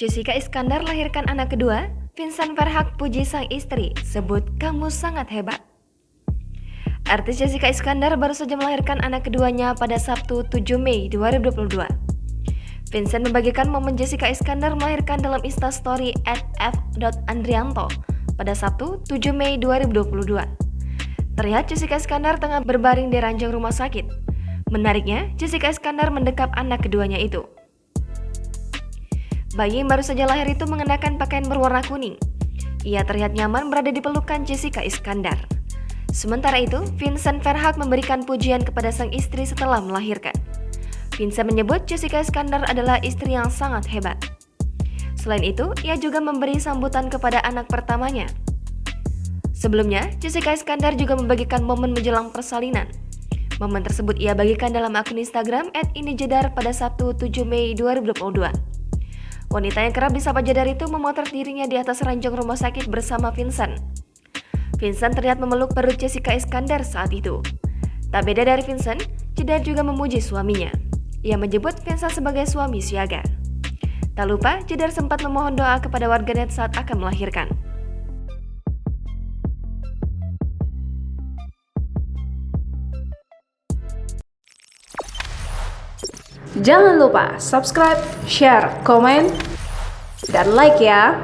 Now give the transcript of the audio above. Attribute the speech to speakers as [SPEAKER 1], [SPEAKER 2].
[SPEAKER 1] Jessica Iskandar lahirkan anak kedua, Vincent Verhaeghe puji sang istri, sebut kamu sangat hebat. Artis Jessica Iskandar baru saja melahirkan anak keduanya pada Sabtu 7 Mei 2022. Vincent membagikan momen Jessica Iskandar melahirkan dalam Instastory @f.andrianto pada Sabtu 7 Mei 2022. Terlihat Jessica Iskandar tengah berbaring di ranjang rumah sakit. Menariknya, Jessica Iskandar mendekap anak keduanya itu. Bayi yang baru saja lahir itu mengenakan pakaian berwarna kuning. Ia terlihat nyaman berada di pelukan Jessica Iskandar. Sementara itu, Vincent Verhaeghe memberikan pujian kepada sang istri setelah melahirkan. Vincent menyebut Jessica Iskandar adalah istri yang sangat hebat. Selain itu, ia juga memberi sambutan kepada anak pertamanya. Sebelumnya, Jessica Iskandar juga membagikan momen menjelang persalinan. Momen tersebut ia bagikan dalam akun Instagram @inijedar pada Sabtu 7 Mei 2022. Wanita yang kerap disapa Jedar itu memotret dirinya di atas ranjang rumah sakit bersama Vincent. Vincent terlihat memeluk perut Jessica Iskandar saat itu. Tak beda dari Vincent, Jedar juga memuji suaminya. Ia menyebut Vincent sebagai suami siaga. Tak lupa, Jedar sempat memohon doa kepada warganet saat akan melahirkan.
[SPEAKER 2] Jangan lupa subscribe, share, komen, dan like ya.